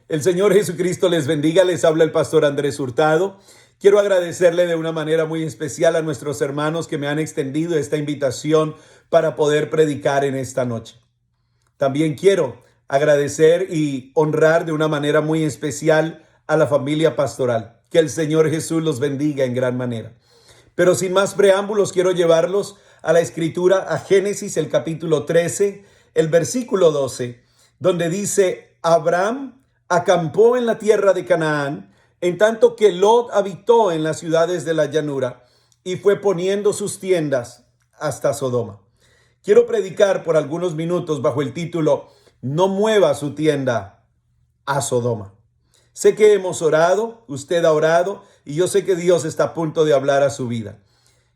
El Señor Jesucristo les bendiga, les habla el pastor Andrés Hurtado. Quiero agradecerle de una manera muy especial a nuestros hermanos que me han extendido esta invitación para poder predicar en esta noche. También quiero agradecer y honrar de una manera muy especial a la familia pastoral. Que el Señor Jesús los bendiga en gran manera. Pero sin más preámbulos, quiero llevarlos a la escritura, a Génesis, el capítulo 13, el versículo 12, donde dice: Abraham acampó en la tierra de Canaán, en tanto que Lot habitó en las ciudades de la llanura, y fue poniendo sus tiendas hasta Sodoma. Quiero predicar por algunos minutos bajo el título: No mueva su tienda a Sodoma. Sé que hemos orado, usted ha orado, y yo sé que Dios está a punto de hablar a su vida.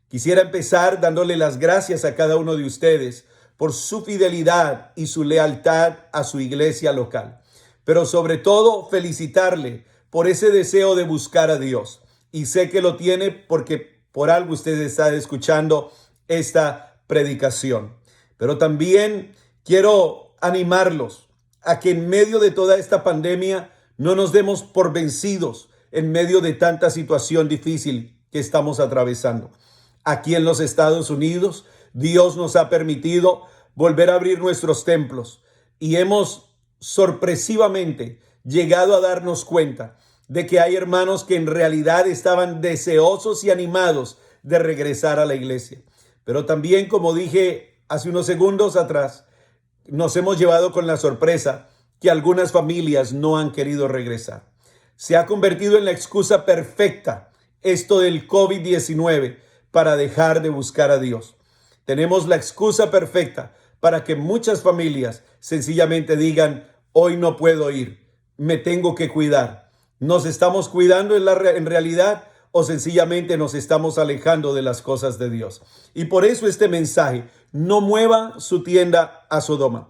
Quisiera empezar dándole las gracias a cada uno de ustedes por su fidelidad y su lealtad a su iglesia local. Pero sobre todo felicitarle por ese deseo de buscar a Dios. Y sé que lo tiene porque por algo usted está escuchando esta predicación. Pero también quiero animarlos a que en medio de toda esta pandemia no nos demos por vencidos en medio de tanta situación difícil que estamos atravesando. Aquí en los Estados Unidos, Dios nos ha permitido volver a abrir nuestros templos y hemos sorpresivamente llegado a darnos cuenta de que hay hermanos que en realidad estaban deseosos y animados de regresar a la iglesia. Pero también, como dije hace unos segundos atrás, nos hemos llevado con la sorpresa que algunas familias no han querido regresar. Se ha convertido en la excusa perfecta esto del COVID-19 para dejar de buscar a Dios. Tenemos la excusa perfecta para que muchas familias sencillamente digan: hoy no puedo ir, me tengo que cuidar. ¿Nos estamos cuidando en realidad o sencillamente nos estamos alejando de las cosas de Dios? Y por eso este mensaje: no mueva su tienda a Sodoma.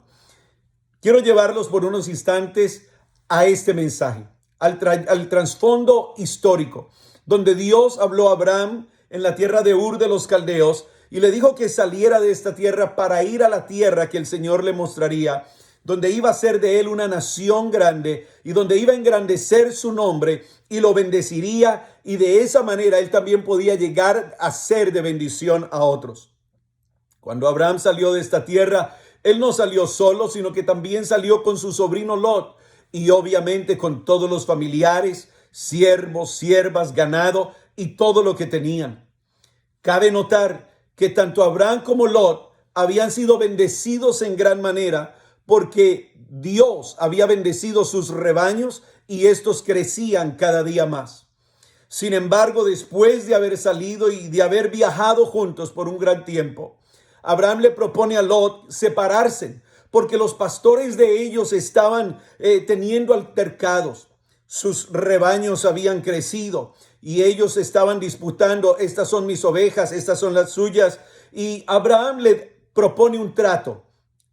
Quiero llevarlos por unos instantes a este mensaje, al trasfondo histórico, donde Dios habló a Abraham en la tierra de Ur de los Caldeos y le dijo que saliera de esta tierra para ir a la tierra que el Señor le mostraría, donde iba a ser de él una nación grande y donde iba a engrandecer su nombre y lo bendeciría, y de esa manera él también podía llegar a ser de bendición a otros. Cuando Abraham salió de esta tierra, él no salió solo, sino que también salió con su sobrino Lot y obviamente con todos los familiares, siervos, siervas, ganado y todo lo que tenían. Cabe notar que tanto Abraham como Lot habían sido bendecidos en gran manera porque Dios había bendecido sus rebaños y estos crecían cada día más. Sin embargo, después de haber salido y de haber viajado juntos por un gran tiempo, Abraham le propone a Lot separarse porque los pastores de ellos estaban teniendo altercados. Sus rebaños habían crecido y ellos estaban disputando: estas son mis ovejas, estas son las suyas. Y Abraham le propone un trato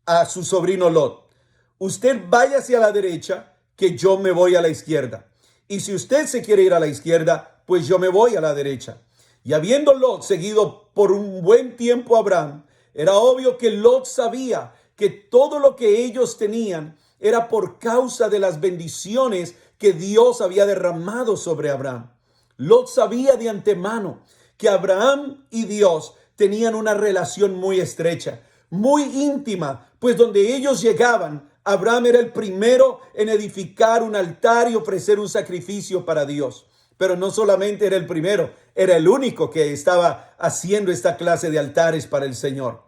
a su sobrino Lot: usted vaya hacia la derecha, que yo me voy a la izquierda. Y si usted se quiere ir a la izquierda, pues yo me voy a la derecha. Y habiendo Lot seguido por un buen tiempo a Abraham, era obvio que Lot sabía que todo lo que ellos tenían era por causa de las bendiciones que Dios había derramado sobre Abraham. Lot sabía de antemano que Abraham y Dios tenían una relación muy estrecha, muy íntima, pues donde ellos llegaban, Abraham era el primero en edificar un altar y ofrecer un sacrificio para Dios. Pero no solamente era el primero, era el único que estaba haciendo esta clase de altares para el Señor.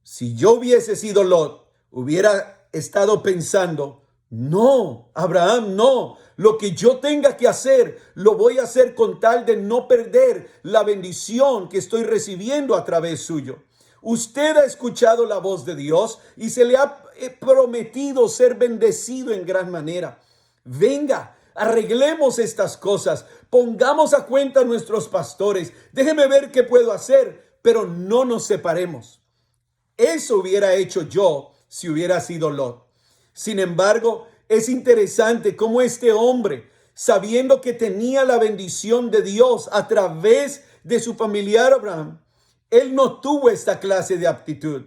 Si yo hubiese sido Lot, hubiera estado pensando: no, Abraham, no. Lo que yo tenga que hacer, lo voy a hacer con tal de no perder la bendición que estoy recibiendo a través suyo. Usted ha escuchado la voz de Dios y se le ha prometido ser bendecido en gran manera. Venga, arreglemos estas cosas, pongamos a cuenta a nuestros pastores, déjeme ver qué puedo hacer, pero no nos separemos. Eso hubiera hecho yo si hubiera sido Lot. Sin embargo, es interesante cómo este hombre, sabiendo que tenía la bendición de Dios a través de su familiar Abraham, él no tuvo esta clase de aptitud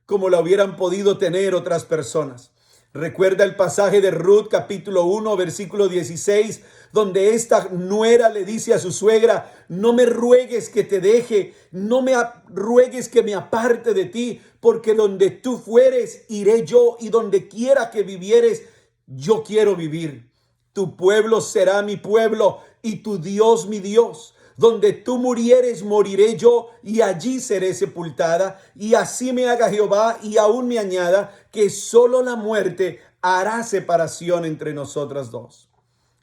como la hubieran podido tener otras personas. Recuerda el pasaje de Ruth capítulo 1 versículo 16, donde esta nuera le dice a su suegra: no me ruegues que te deje, no me ruegues que me aparte de ti, porque donde tú fueres, iré yo, y donde quiera que vivieres, yo quiero vivir. Tu pueblo será mi pueblo y tu Dios mi Dios. Donde tú murieres, moriré yo, y allí seré sepultada. Y así me haga Jehová, y aún me añada, que solo la muerte hará separación entre nosotras dos.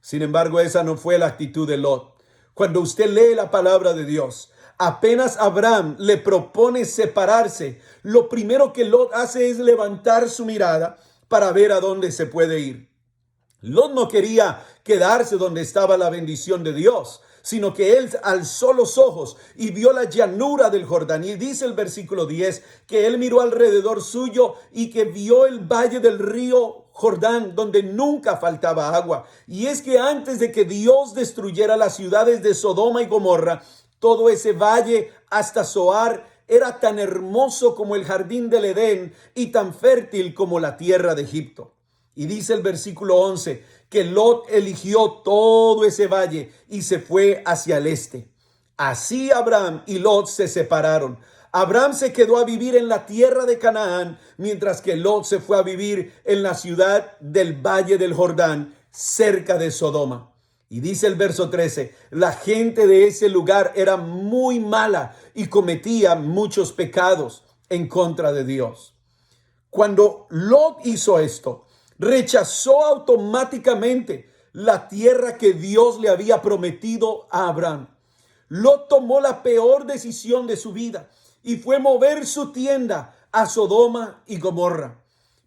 Sin embargo, esa no fue la actitud de Lot. Cuando usted lee la palabra de Dios, apenas Abraham le propone separarse, lo primero que Lot hace es levantar su mirada para ver a dónde se puede ir. Lot no quería quedarse donde estaba la bendición de Dios, sino que él alzó los ojos y vio la llanura del Jordán. Y dice el versículo 10 que él miró alrededor suyo y que vio el valle del río Jordán, donde nunca faltaba agua. Y es que antes de que Dios destruyera las ciudades de Sodoma y Gomorra, todo ese valle hasta Zoar era tan hermoso como el jardín del Edén y tan fértil como la tierra de Egipto. Y dice el versículo 11 que Lot eligió todo ese valle y se fue hacia el este. Así Abraham y Lot se separaron. Abraham se quedó a vivir en la tierra de Canaán, mientras que Lot se fue a vivir en la ciudad del valle del Jordán, cerca de Sodoma. Y dice el verso 13, la gente de ese lugar era muy mala y cometía muchos pecados en contra de Dios. Cuando Lot hizo esto, rechazó automáticamente la tierra que Dios le había prometido a Abraham. Lot tomó la peor decisión de su vida y fue mover su tienda a Sodoma y Gomorra.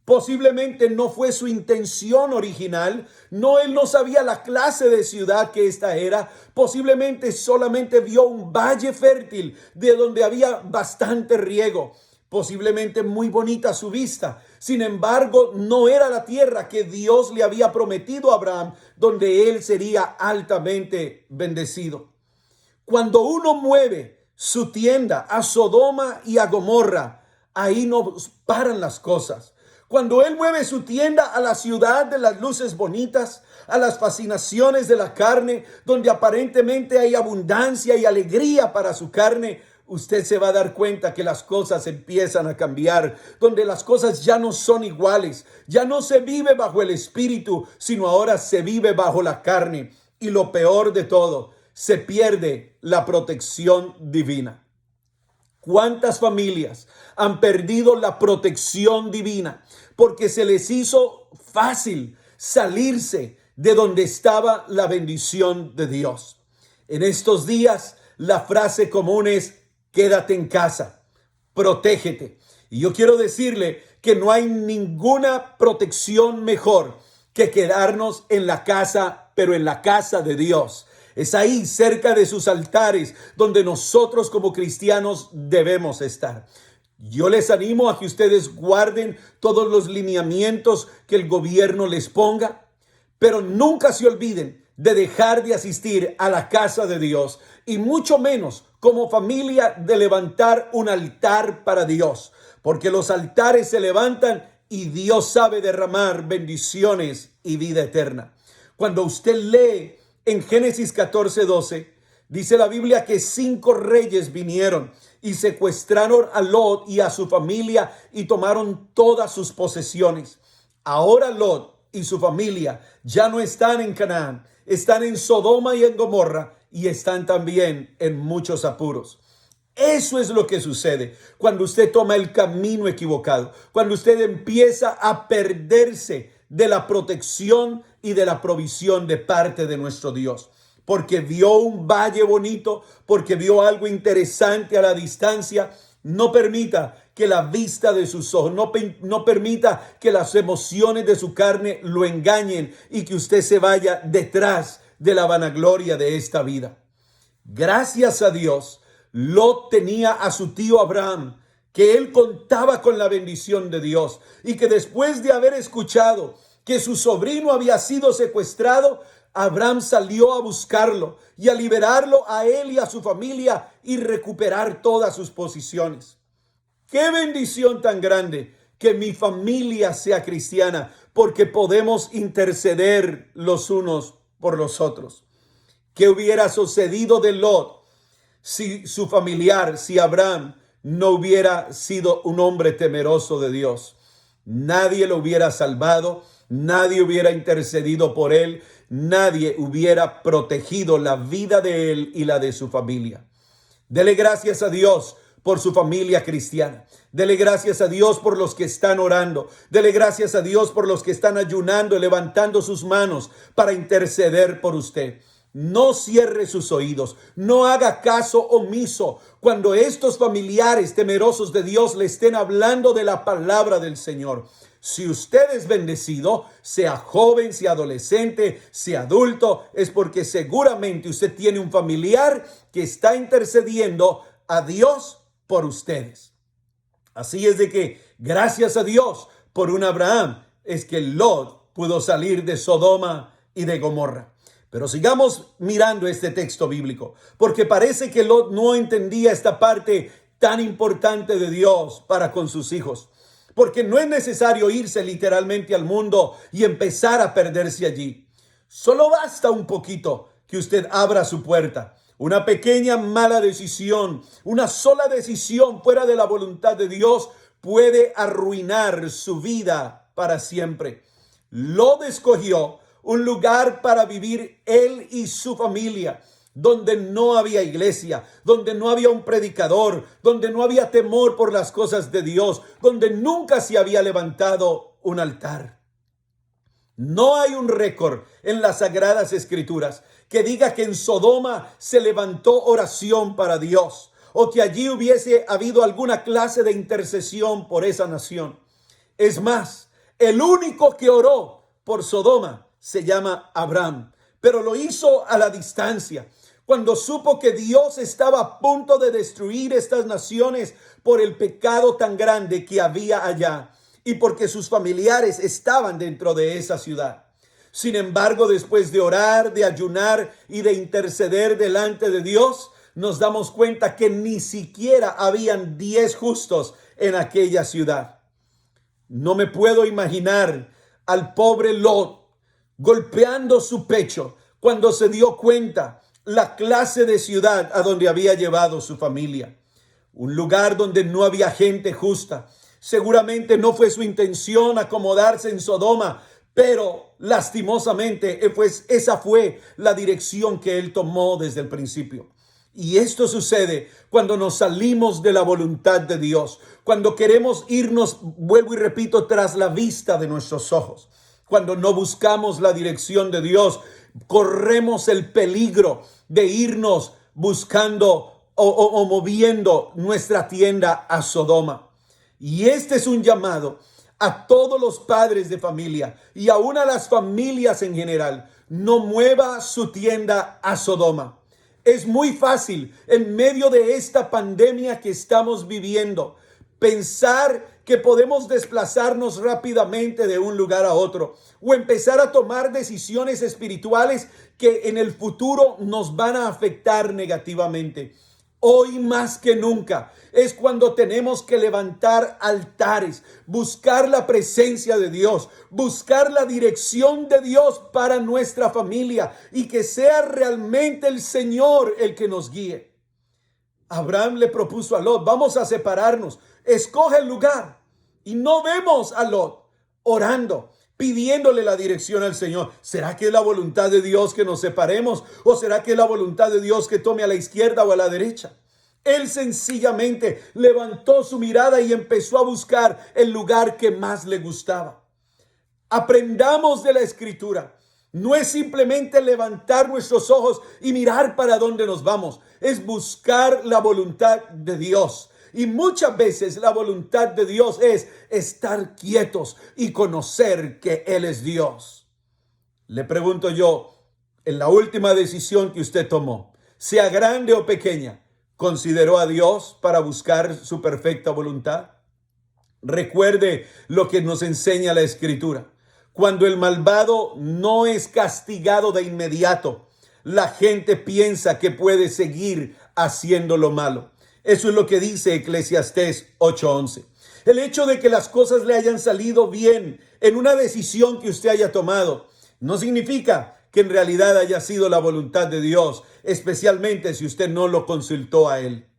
Posiblemente no fue su intención original, él no sabía la clase de ciudad que esta era. Posiblemente solamente vio un valle fértil de donde había bastante riego. Posiblemente muy bonita su vista. Sin embargo, no era la tierra que Dios le había prometido a Abraham, donde él sería altamente bendecido. Cuando uno mueve su tienda a Sodoma y a Gomorra, ahí no paran las cosas. Cuando él mueve su tienda a la ciudad de las luces bonitas, a las fascinaciones de la carne, donde aparentemente hay abundancia y alegría para su carne, usted se va a dar cuenta que las cosas empiezan a cambiar, donde las cosas ya no son iguales, ya no se vive bajo el espíritu, sino ahora se vive bajo la carne. Y lo peor de todo, se pierde la protección divina. ¿Cuántas familias han perdido la protección divina porque se les hizo fácil salirse de donde estaba la bendición de Dios? En estos días, la frase común es: quédate en casa, protégete. Y yo quiero decirle que no hay ninguna protección mejor que quedarnos en la casa, pero en la casa de Dios. Es ahí, cerca de sus altares, donde nosotros como cristianos debemos estar. Yo les animo a que ustedes guarden todos los lineamientos que el gobierno les ponga, pero nunca se olviden de dejar de asistir a la casa de Dios, y mucho menos como familia de levantar un altar para Dios, porque los altares se levantan y Dios sabe derramar bendiciones y vida eterna. Cuando usted lee en Génesis 14:12, dice la Biblia que 5 reyes vinieron y secuestraron a Lot y a su familia y tomaron todas sus posesiones. Ahora Lot y su familia ya no están en Canaán, están en Sodoma y en Gomorra, y están también en muchos apuros. Eso es lo que sucede cuando usted toma el camino equivocado, cuando usted empieza a perderse de la protección y de la provisión de parte de nuestro Dios. Porque vio un valle bonito, porque vio algo interesante a la distancia. No permita que la vista de sus ojos, no permita que las emociones de su carne lo engañen y que usted se vaya detrás de la vanagloria de esta vida. Gracias a Dios, Lot tenía a su tío Abraham, que él contaba con la bendición de Dios, y que después de haber escuchado que su sobrino había sido secuestrado, Abraham salió a buscarlo y a liberarlo a él y a su familia y recuperar todas sus posesiones. ¡Qué bendición tan grande que mi familia sea cristiana! porque podemos interceder los unos por los otros. ¿Qué hubiera sucedido de Lot si su familiar, si Abraham no hubiera sido un hombre temeroso de Dios? Nadie lo hubiera salvado, nadie hubiera intercedido por él, nadie hubiera protegido la vida de él y la de su familia. Dele gracias a Dios por su familia cristiana. Dele gracias a Dios por los que están orando. Dele gracias a Dios por los que están ayunando y levantando sus manos para interceder por usted. No cierre sus oídos, no haga caso omiso cuando estos familiares temerosos de Dios le estén hablando de la palabra del Señor. Si usted es bendecido, sea joven, sea adolescente, sea adulto, es porque seguramente usted tiene un familiar que está intercediendo a Dios por ustedes. Así es de que, gracias a Dios por un Abraham, es que Lot pudo salir de Sodoma y de Gomorra. Pero sigamos mirando este texto bíblico, porque parece que Lot no entendía esta parte tan importante de Dios para con sus hijos. Porque no es necesario irse literalmente al mundo y empezar a perderse allí. Solo basta un poquito que usted abra su puerta. Una pequeña mala decisión, una sola decisión fuera de la voluntad de Dios puede arruinar su vida para siempre. Lot escogió un lugar para vivir él y su familia, donde no había iglesia, donde no había un predicador, donde no había temor por las cosas de Dios, donde nunca se había levantado un altar. No hay un récord en las Sagradas Escrituras que diga que en Sodoma se levantó oración para Dios o que allí hubiese habido alguna clase de intercesión por esa nación. Es más, el único que oró por Sodoma se llama Abraham, pero lo hizo a la distancia. Cuando supo que Dios estaba a punto de destruir estas naciones por el pecado tan grande que había allá y porque sus familiares estaban dentro de esa ciudad. Sin embargo, después de orar, de ayunar y de interceder delante de Dios, nos damos cuenta que ni siquiera habían 10 justos en aquella ciudad. No me puedo imaginar al pobre Lot golpeando su pecho cuando se dio cuenta la clase de ciudad a donde había llevado su familia. Un lugar donde no había gente justa. Seguramente no fue su intención acomodarse en Sodoma, pero lastimosamente pues esa fue la dirección que él tomó desde el principio. Y esto sucede cuando nos salimos de la voluntad de Dios, cuando queremos irnos, vuelvo y repito, tras la vista de nuestros ojos. Cuando no buscamos la dirección de Dios, corremos el peligro de irnos buscando o moviendo nuestra tienda a Sodoma. Y este es un llamado a todos los padres de familia y aún a las familias en general. No mueva su tienda a Sodoma. Es muy fácil en medio de esta pandemia que estamos viviendo pensar que podemos desplazarnos rápidamente de un lugar a otro o empezar a tomar decisiones espirituales que en el futuro nos van a afectar negativamente. Hoy más que nunca es cuando tenemos que levantar altares, buscar la presencia de Dios, buscar la dirección de Dios para nuestra familia y que sea realmente el Señor el que nos guíe. Abraham le propuso a Lot, vamos a separarnos, escoge el lugar. Y no vemos a Lot orando, pidiéndole la dirección al Señor. ¿Será que es la voluntad de Dios que nos separemos? ¿O será que es la voluntad de Dios que tome a la izquierda o a la derecha? Él sencillamente levantó su mirada y empezó a buscar el lugar que más le gustaba. Aprendamos de la Escritura. No es simplemente levantar nuestros ojos y mirar para dónde nos vamos. Es buscar la voluntad de Dios. Y muchas veces la voluntad de Dios es estar quietos y conocer que Él es Dios. Le pregunto yo, en la última decisión que usted tomó, sea grande o pequeña, ¿consideró a Dios para buscar su perfecta voluntad? Recuerde lo que nos enseña la Escritura. Cuando el malvado no es castigado de inmediato, la gente piensa que puede seguir haciendo lo malo. Eso es lo que dice Eclesiastés 8:11. El hecho de que las cosas le hayan salido bien en una decisión que usted haya tomado no significa que en realidad haya sido la voluntad de Dios, especialmente si usted no lo consultó a Él.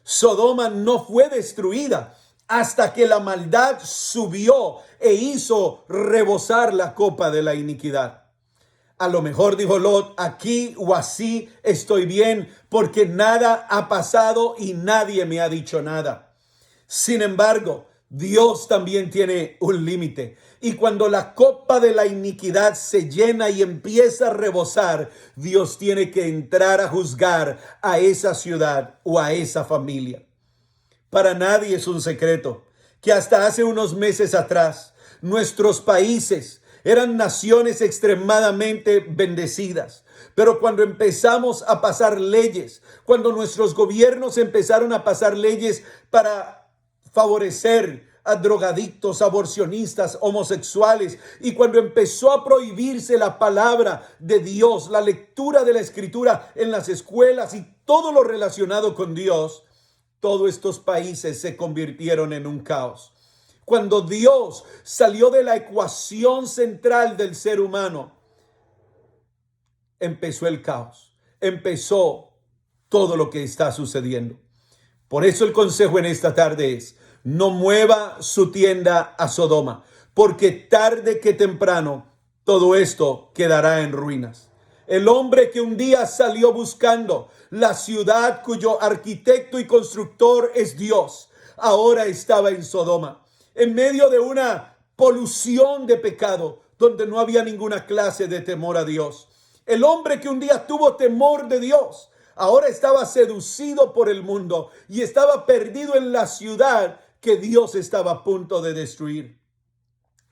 Sodoma no fue destruida hasta que la maldad subió e hizo rebosar la copa de la iniquidad. A lo mejor dijo Lot, aquí o así estoy bien porque nada ha pasado y nadie me ha dicho nada. Sin embargo, Dios también tiene un límite. Y cuando la copa de la iniquidad se llena y empieza a rebosar, Dios tiene que entrar a juzgar a esa ciudad o a esa familia. Para nadie es un secreto que hasta hace unos meses atrás, nuestros países eran naciones extremadamente bendecidas. Pero cuando empezamos a pasar leyes, cuando nuestros gobiernos empezaron a pasar leyes para favorecer a drogadictos, aborcionistas, homosexuales, y cuando empezó a prohibirse la palabra de Dios, la lectura de la Escritura en las escuelas y todo lo relacionado con Dios, todos estos países se convirtieron en un caos. Cuando Dios salió de la ecuación central del ser humano, empezó el caos, empezó todo lo que está sucediendo. Por eso el consejo en esta tarde es: no mueva su tienda a Sodoma, porque tarde que temprano todo esto quedará en ruinas. El hombre que un día salió buscando la ciudad cuyo arquitecto y constructor es Dios, ahora estaba en Sodoma, en medio de una polución de pecado, donde no había ninguna clase de temor a Dios. El hombre que un día tuvo temor de Dios, ahora estaba seducido por el mundo y estaba perdido en la ciudad que Dios estaba a punto de destruir.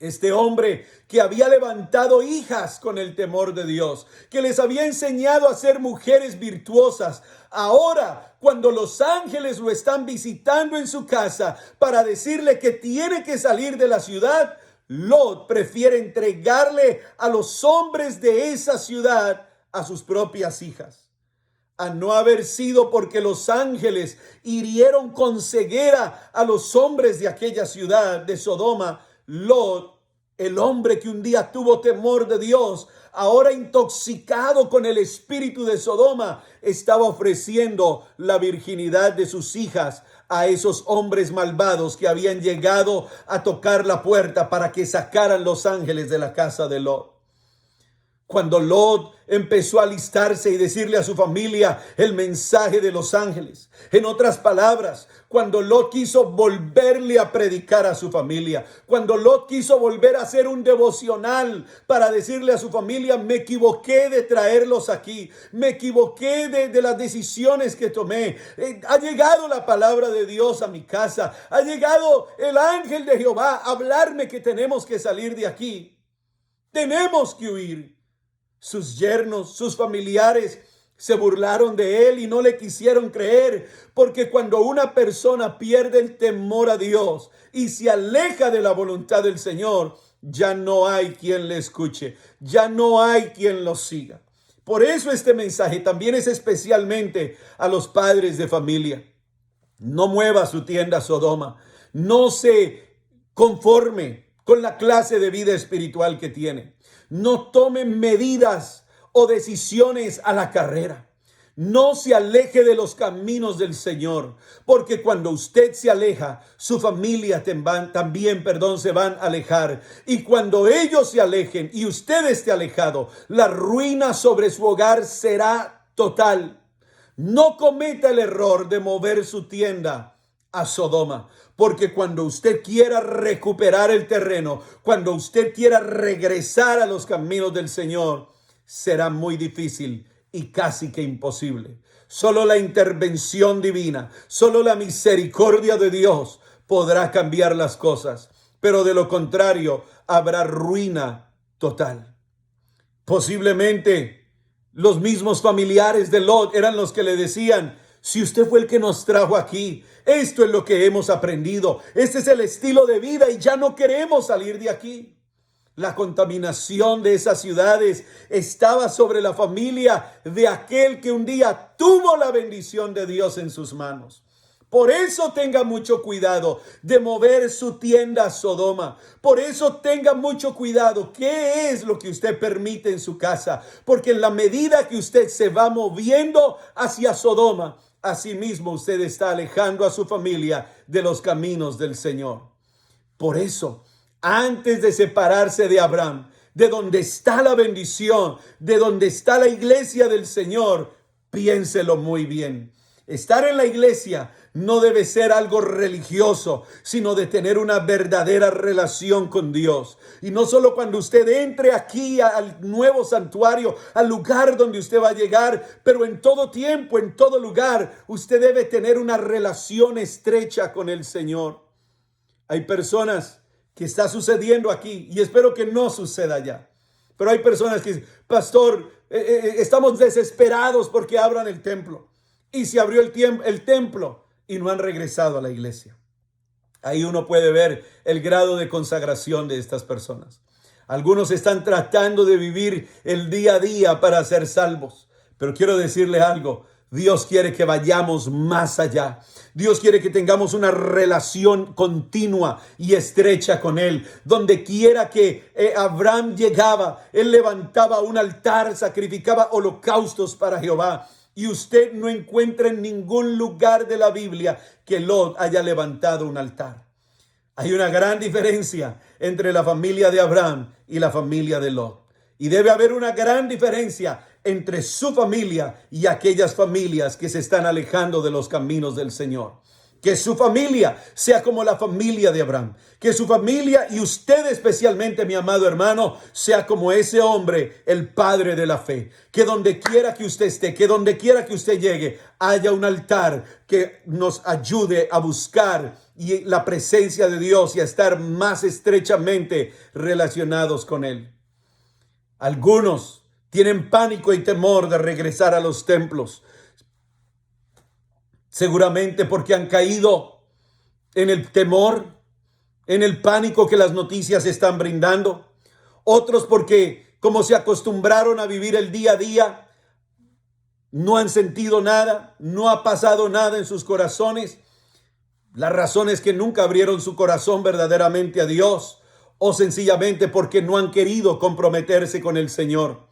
Este hombre que había levantado hijas con el temor de Dios, que les había enseñado a ser mujeres virtuosas, ahora cuando los ángeles lo están visitando en su casa para decirle que tiene que salir de la ciudad, Lot prefiere entregarle a los hombres de esa ciudad a sus propias hijas. A no haber sido porque los ángeles hirieron con ceguera a los hombres de aquella ciudad de Sodoma, Lot, el hombre que un día tuvo temor de Dios, ahora intoxicado con el espíritu de Sodoma, estaba ofreciendo la virginidad de sus hijas a esos hombres malvados que habían llegado a tocar la puerta para que sacaran los ángeles de la casa de Lot. Cuando Lot empezó a alistarse y decirle a su familia el mensaje de los ángeles. En otras palabras, cuando Lot quiso volverle a predicar a su familia, cuando Lot quiso volver a hacer un devocional para decirle a su familia: me equivoqué de traerlos aquí, me equivoqué de las decisiones que tomé, ha llegado la palabra de Dios a mi casa, ha llegado el ángel de Jehová a hablarme que tenemos que salir de aquí, tenemos que huir. Sus yernos, sus familiares se burlaron de él y no le quisieron creer, porque cuando una persona pierde el temor a Dios y se aleja de la voluntad del Señor, ya no hay quien le escuche, ya no hay quien lo siga. Por eso este mensaje también es especialmente a los padres de familia. No mueva su tienda a Sodoma, no se conforme con la clase de vida espiritual que tiene. No tome medidas o decisiones a la carrera. No se aleje de los caminos del Señor, porque cuando usted se aleja, su familia también se van a alejar. Y cuando ellos se alejen y usted esté alejado, la ruina sobre su hogar será total. No cometa el error de mover su tienda a Sodoma, porque cuando usted quiera recuperar el terreno, cuando usted quiera regresar a los caminos del Señor, será muy difícil y casi que imposible. Solo la intervención divina, solo la misericordia de Dios podrá cambiar las cosas, pero de lo contrario habrá ruina total. Posiblemente los mismos familiares de Lot eran los que le decían: si usted fue el que nos trajo aquí, esto es lo que hemos aprendido, este es el estilo de vida y ya no queremos salir de aquí. La contaminación de esas ciudades estaba sobre la familia de aquel que un día tuvo la bendición de Dios en sus manos. Por eso tenga mucho cuidado de mover su tienda a Sodoma. Por eso tenga mucho cuidado. ¿Qué es lo que usted permite en su casa? Porque en la medida que usted se va moviendo hacia Sodoma, asimismo usted está alejando a su familia de los caminos del Señor. Por eso, antes de separarse de Abraham, de donde está la bendición, de donde está la iglesia del Señor, piénselo muy bien. Estar en la iglesia no debe ser algo religioso, sino de tener una verdadera relación con Dios. Y no solo cuando usted entre aquí al nuevo santuario, al lugar donde usted va a llegar, pero en todo tiempo, en todo lugar, usted debe tener una relación estrecha con el Señor. Hay personas que está sucediendo aquí y espero que no suceda allá. Pero hay personas que dicen, pastor, estamos desesperados porque abran el templo. Y se abrió el templo y no han regresado a la iglesia. Ahí uno puede ver el grado de consagración de estas personas. Algunos están tratando de vivir el día a día para ser salvos. Pero quiero decirle algo. Dios quiere que vayamos más allá. Dios quiere que tengamos una relación continua y estrecha con Él. Donde quiera que Abraham llegaba, él levantaba un altar, sacrificaba holocaustos para Jehová. Y usted no encuentra en ningún lugar de la Biblia que Lot haya levantado un altar. Hay una gran diferencia entre la familia de Abraham y la familia de Lot. Y debe haber una gran diferencia entre su familia y aquellas familias que se están alejando de los caminos del Señor. Que su familia sea como la familia de Abraham. Que su familia y usted especialmente, mi amado hermano, sea como ese hombre, el padre de la fe. Que donde quiera que usted esté, que donde quiera que usted llegue, haya un altar que nos ayude a buscar y la presencia de Dios y a estar más estrechamente relacionados con Él. Algunos tienen pánico y temor de regresar a los templos. Seguramente porque han caído en el temor, en el pánico que las noticias están brindando. Otros porque, como se acostumbraron a vivir el día a día, no han sentido nada, no ha pasado nada en sus corazones. La razón es que nunca abrieron su corazón verdaderamente a Dios, o sencillamente porque no han querido comprometerse con el Señor.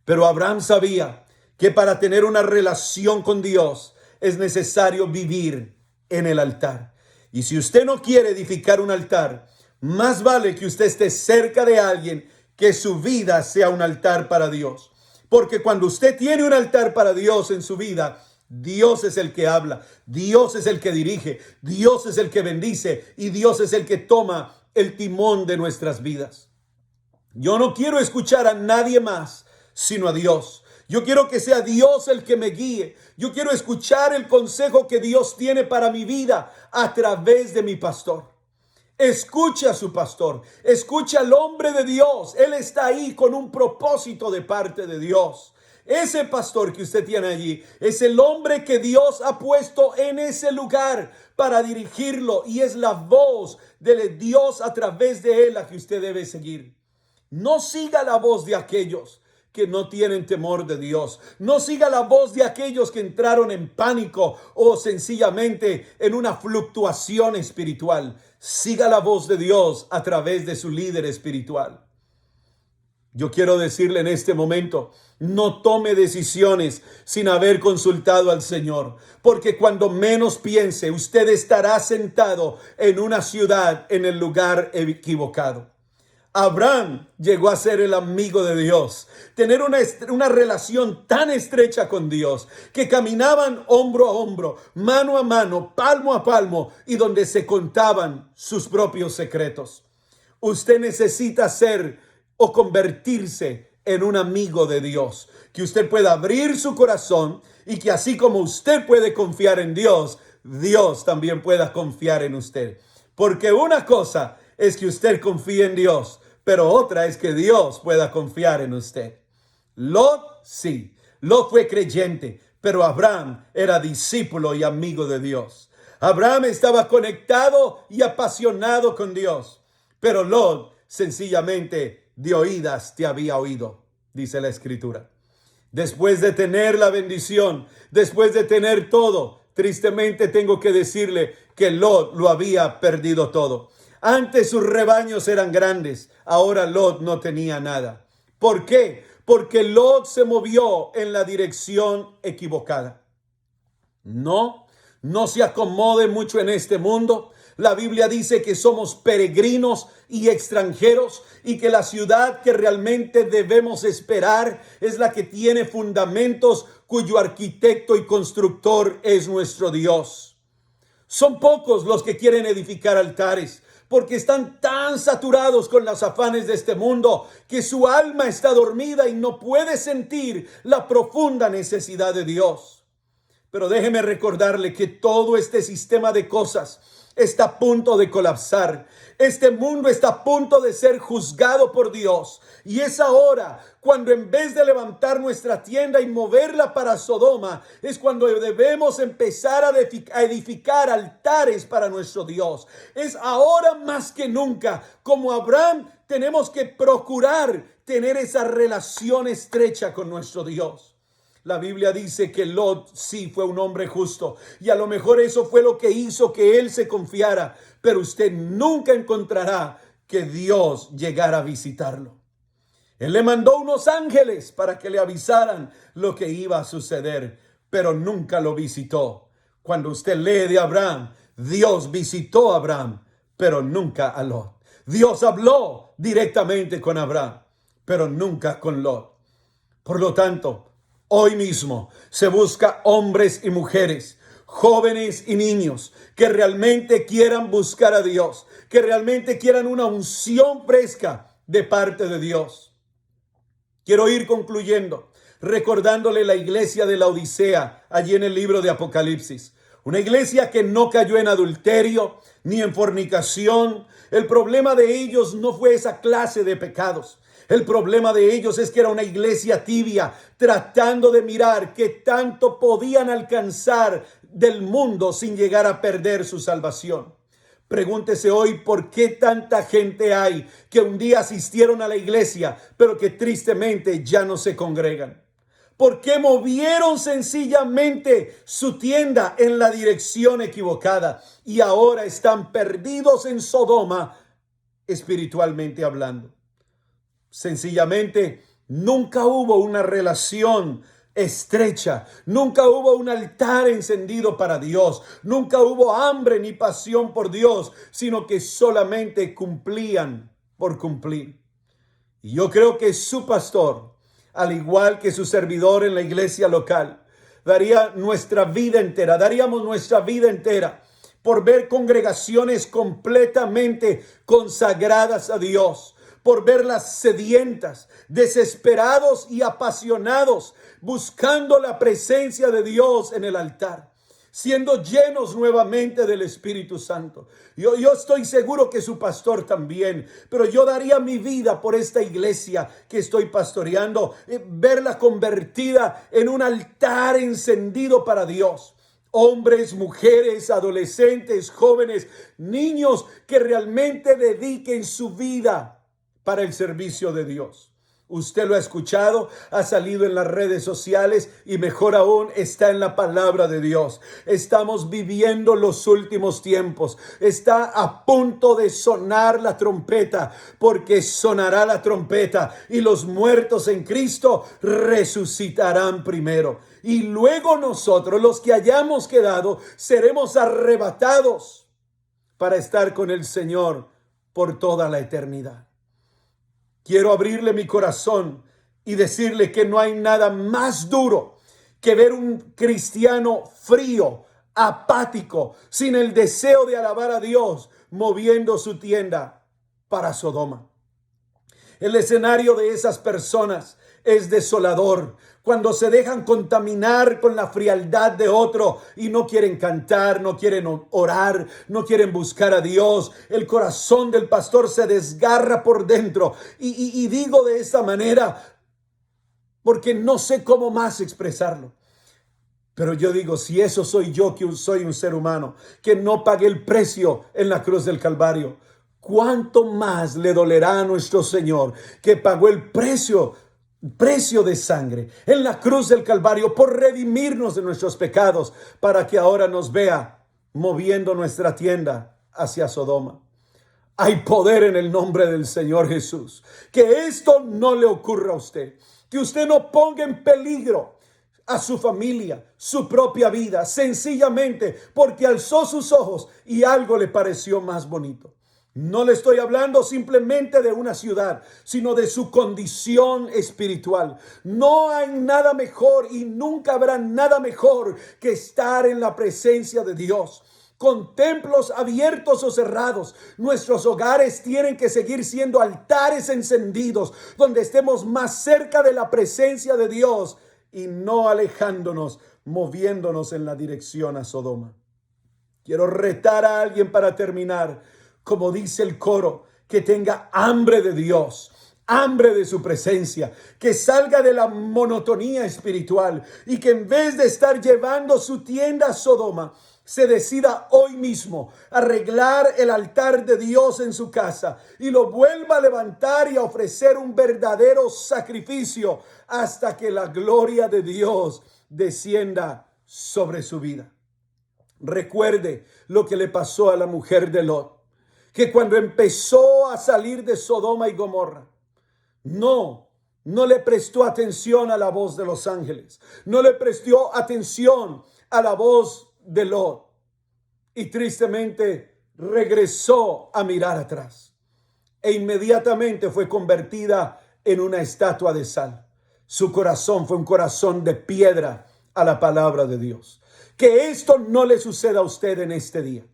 Pero Abraham sabía que para tener una relación con Dios es necesario vivir en el altar. Y si usted no quiere edificar un altar, más vale que usted esté cerca de alguien que su vida sea un altar para Dios. Porque cuando usted tiene un altar para Dios en su vida, Dios es el que habla, Dios es el que dirige, Dios es el que bendice y Dios es el que toma el timón de nuestras vidas. Yo no quiero escuchar a nadie más sino a Dios. Yo quiero que sea Dios el que me guíe. Yo quiero escuchar el consejo que Dios tiene para mi vida a través de mi pastor. Escucha a su pastor, escucha al hombre de Dios. Él está ahí con un propósito de parte de Dios. Ese pastor que usted tiene allí es el hombre que Dios ha puesto en ese lugar para dirigirlo y es la voz de Dios a través de él la que usted debe seguir. No siga la voz de aquellos que no tienen temor de Dios. No siga la voz de aquellos que entraron en pánico o sencillamente en una fluctuación espiritual. Siga la voz de Dios a través de su líder espiritual. Yo quiero decirle en este momento, no tome decisiones sin haber consultado al Señor, porque cuando menos piense, usted estará sentado en una ciudad en el lugar equivocado. Abraham llegó a ser el amigo de Dios, tener una relación tan estrecha con Dios, que caminaban hombro a hombro, mano a mano, palmo a palmo, y donde se contaban sus propios secretos. Usted necesita ser o convertirse en un amigo de Dios, que usted pueda abrir su corazón y que así como usted puede confiar en Dios, Dios también pueda confiar en usted. Porque una cosa es que usted confíe en Dios, pero otra es que Dios pueda confiar en usted. Lot, sí, Lot fue creyente, pero Abraham era discípulo y amigo de Dios. Abraham estaba conectado y apasionado con Dios, pero Lot sencillamente de oídas te había oído, dice la Escritura. Después de tener la bendición, después de tener todo, Tristemente tengo que decirle que Lot lo había perdido todo. Antes sus rebaños eran grandes, ahora Lot no tenía nada. ¿Por qué? Porque Lot se movió en la dirección equivocada. No se acomode mucho en este mundo. La Biblia dice que somos peregrinos y extranjeros y que la ciudad que realmente debemos esperar es la que tiene fundamentos, cuyo arquitecto y constructor es nuestro Dios. Son pocos los que quieren edificar altares, porque están tan saturados con los afanes de este mundo que su alma está dormida y no puede sentir la profunda necesidad de Dios. Pero déjeme recordarle que todo este sistema de cosas está a punto de colapsar. Este mundo está a punto de ser juzgado por Dios. Y es ahora cuando, en vez de levantar nuestra tienda y moverla para Sodoma, es cuando debemos empezar a edificar altares para nuestro Dios. Es ahora más que nunca. Como Abraham, tenemos que procurar tener esa relación estrecha con nuestro Dios. La Biblia dice que Lot sí fue un hombre justo, y a lo mejor eso fue lo que hizo que él se confiara, pero usted nunca encontrará que Dios llegara a visitarlo. Él le mandó unos ángeles para que le avisaran lo que iba a suceder, pero nunca lo visitó. Cuando usted lee de Abraham, Dios visitó a Abraham, pero nunca a Lot. Dios habló directamente con Abraham, pero nunca con Lot. Por lo tanto, hoy mismo se busca hombres y mujeres, jóvenes y niños, que realmente quieran buscar a Dios, que realmente quieran una unción fresca de parte de Dios. Quiero ir concluyendo, recordándole la iglesia de la Odisea, allí en el libro de Apocalipsis. Una iglesia que no cayó en adulterio ni en fornicación. El problema de ellos no fue esa clase de pecados. El problema de ellos es que era una iglesia tibia, tratando de mirar qué tanto podían alcanzar del mundo sin llegar a perder su salvación. Pregúntese hoy por qué tanta gente hay que un día asistieron a la iglesia, pero que tristemente ya no se congregan. ¿Por qué movieron sencillamente su tienda en la dirección equivocada y ahora están perdidos en Sodoma, espiritualmente hablando? Sencillamente, nunca hubo una relación estrecha, nunca hubo un altar encendido para Dios, nunca hubo hambre ni pasión por Dios, sino que solamente cumplían por cumplir. Y yo creo que su pastor, al igual que su servidor en la iglesia local, daríamos nuestra vida entera por ver congregaciones completamente consagradas a Dios, por verlas sedientas, desesperados y apasionados, buscando la presencia de Dios en el altar, siendo llenos nuevamente del Espíritu Santo. Yo estoy seguro que su pastor también, pero yo daría mi vida por esta iglesia que estoy pastoreando, verla convertida en un altar encendido para Dios. Hombres, mujeres, adolescentes, jóvenes, niños que realmente dediquen su vida para el servicio de Dios. Usted lo ha escuchado, ha salido en las redes sociales y mejor aún está en la palabra de Dios. Estamos viviendo los últimos tiempos. Está a punto de sonar la trompeta, porque sonará la trompeta y los muertos en Cristo resucitarán primero. Y luego nosotros, los que hayamos quedado, seremos arrebatados para estar con el Señor por toda la eternidad. Quiero abrirle mi corazón y decirle que no hay nada más duro que ver un cristiano frío, apático, sin el deseo de alabar a Dios, moviendo su tienda para Sodoma. El escenario de esas personas es desolador. Cuando se dejan contaminar con la frialdad de otro y no quieren cantar, no quieren orar, no quieren buscar a Dios, el corazón del pastor se desgarra por dentro. Y digo de esta manera porque no sé cómo más expresarlo. Pero yo digo, si eso soy yo, que soy un ser humano, que no pagué el precio en la cruz del Calvario, ¿cuánto más le dolerá a nuestro Señor, que pagó el precio precio de sangre en la cruz del Calvario por redimirnos de nuestros pecados, para que ahora nos vea moviendo nuestra tienda hacia Sodoma. Hay poder en el nombre del Señor Jesús. Que esto no le ocurra a usted. Que usted no ponga en peligro a su familia, su propia vida, sencillamente porque alzó sus ojos y algo le pareció más bonito. No le estoy hablando simplemente de una ciudad, sino de su condición espiritual. No hay nada mejor y nunca habrá nada mejor que estar en la presencia de Dios. Con templos abiertos o cerrados, nuestros hogares tienen que seguir siendo altares encendidos, donde estemos más cerca de la presencia de Dios y no alejándonos, moviéndonos en la dirección a Sodoma. Quiero retar a alguien para terminar, como dice el coro, que tenga hambre de Dios, hambre de su presencia, que salga de la monotonía espiritual y que en vez de estar llevando su tienda a Sodoma, se decida hoy mismo a arreglar el altar de Dios en su casa y lo vuelva a levantar y a ofrecer un verdadero sacrificio hasta que la gloria de Dios descienda sobre su vida. Recuerde lo que le pasó a la mujer de Lot, que cuando empezó a salir de Sodoma y Gomorra, no le prestó atención a la voz de los ángeles, no le prestó atención a la voz de Lot, y tristemente regresó a mirar atrás e inmediatamente fue convertida en una estatua de sal. Su corazón fue un corazón de piedra a la palabra de Dios. Que esto no le suceda a usted en este día.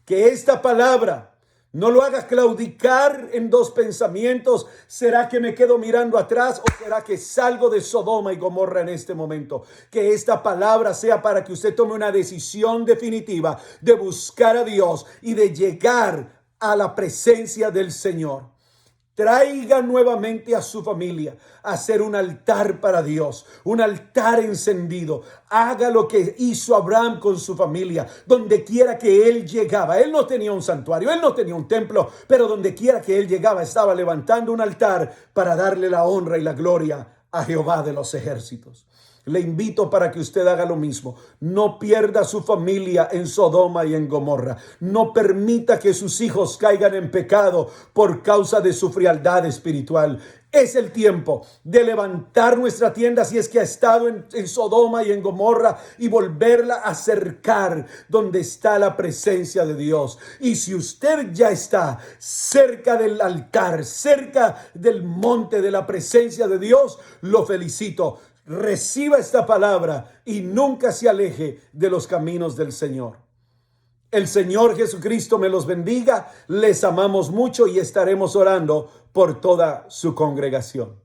Que esta palabra no lo haga claudicar en dos pensamientos. ¿Será que me quedo mirando atrás o será que salgo de Sodoma y Gomorra en este momento? Que esta palabra sea para que usted tome una decisión definitiva de buscar a Dios y de llegar a la presencia del Señor. Traiga nuevamente a su familia a hacer un altar para Dios, un altar encendido. Haga lo que hizo Abraham con su familia, donde quiera que él llegaba. Él no tenía un santuario, él no tenía un templo, pero donde quiera que él llegaba estaba levantando un altar para darle la honra y la gloria a Jehová de los ejércitos. Le invito para que usted haga lo mismo. No pierda su familia en Sodoma y en Gomorra. No permita que sus hijos caigan en pecado por causa de su frialdad espiritual. Es el tiempo de levantar nuestra tienda si es que ha estado en Sodoma y en Gomorra y volverla a acercar donde está la presencia de Dios. Y si usted ya está cerca del altar, cerca del monte de la presencia de Dios, lo felicito. Reciba esta palabra y nunca se aleje de los caminos del Señor. El Señor Jesucristo me los bendiga. Les amamos mucho y estaremos orando por toda su congregación.